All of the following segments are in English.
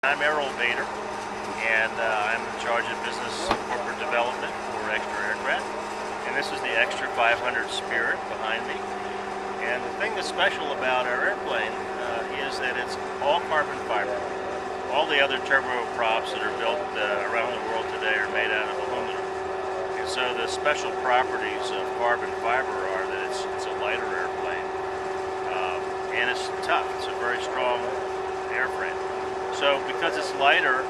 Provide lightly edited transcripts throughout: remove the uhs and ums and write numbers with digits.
I'm Errol, and I'm in charge of business and corporate development for Extra Aircraft. And this is the Extra 500 Spirit behind me. And the thing that's special about our airplane is that it's all carbon fiber. All the other turboprops that are built around the world today are made out of aluminum. And so the special properties of carbon fiber are that it's a lighter airplane. And it's tough. It's a very strong airframe. So because it's lighter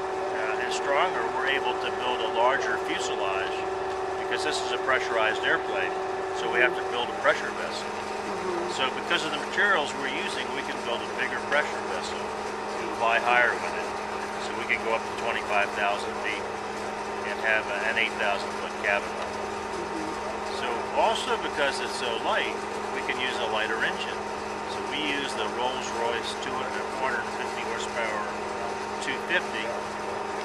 and stronger, we're able to build a larger fuselage because this is a pressurized airplane, so we have to build a pressure vessel. So because of the materials we're using, we can build a bigger pressure vessel and fly higher with it. So we can go up to 25,000 feet and have an 8,000 foot cabin level. So also because it's so light, we can use a lighter engine. So we use the Rolls-Royce 450 horsepower 250,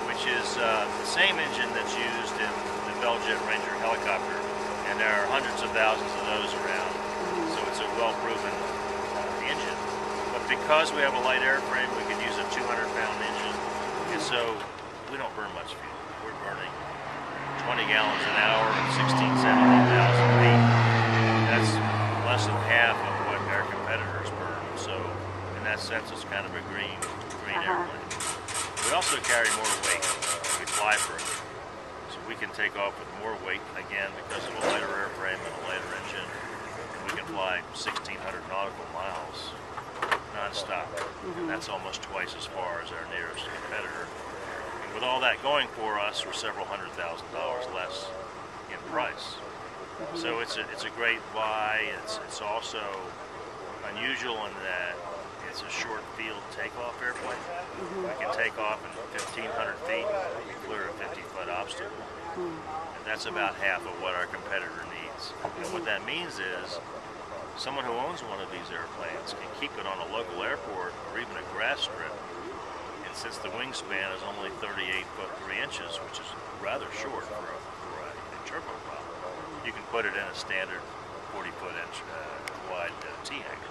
which is the same engine that's used in the Bell-Jet Ranger helicopter, and there are hundreds of thousands of those around, so it's a well-proven engine. But because we have a light airframe, we can use a 200-pound engine, and so we don't burn much fuel. We're burning 20 gallons an hour at 16,000, 17,000 feet. That's less than half of what our competitors burn, so in that sense it's kind of a green airplane. We also carry more weight. We fly further. So we can take off with more weight, again, because of a lighter airframe and a lighter engine. We can fly 1,600 nautical miles non-stop. And that's almost twice as far as our nearest competitor. And with all that going for us, we're several $100,000 less in price. So it's a great buy. It's also unusual in that it's a short field takeoff airplane. We can take off in 1,500 feet and clear a 50-foot obstacle. And that's about half of what our competitor needs. And what that means is someone who owns one of these airplanes can keep it on a local airport or even a grass strip. And since the wingspan is only 38 foot 3 inches, which is rather short for a turboprop, you can put it in a standard 40-foot wide T-hangar.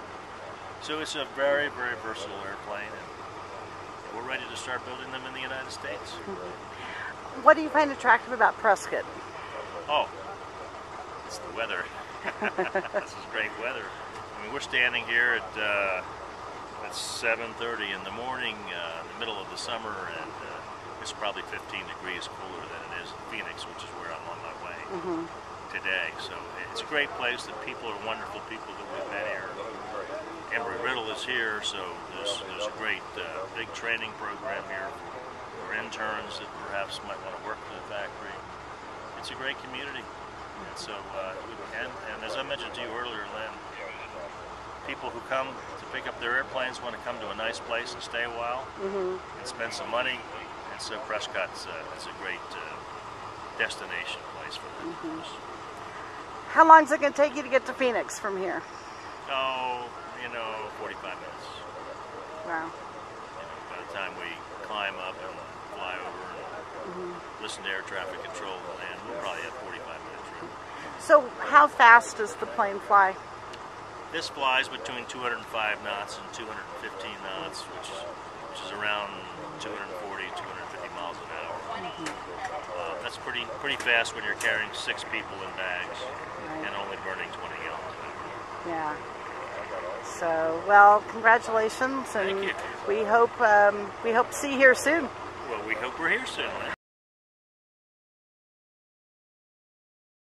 So it's a very, very versatile airplane, and we're ready to start building them in the United States. What do you find attractive about Prescott? Oh, it's the weather. This is great weather. I mean, we're standing here at 7:30 in the morning, in the middle of the summer, and it's probably 15 degrees cooler than it is in Phoenix, which is where I'm on my way today. So it's a great place. The people are wonderful people that we've met here. Errol is here, so there's a great big training program here for interns that perhaps might want to work for the factory. It's a great community, and so and as I mentioned to you earlier, Lynn, people who come to pick up their airplanes want to come to a nice place and stay a while and spend some money, and so Prescott's it's a great destination place for them. How long is it going to take you to get to Phoenix from here? Oh, 45 minutes. Wow. By the time we climb up and fly over and listen to air traffic control and land, we'll probably have 45-minute trip. So how fast does the plane fly? This flies between 205 knots and 215 knots, which is around 240, 250 miles an hour. That's pretty fast when you're carrying 6 people in bags and only burning 20 gallons an hour. Yeah. So, well, congratulations, and Thank you. we hope to see you here soon. Well, we hope we're here soon.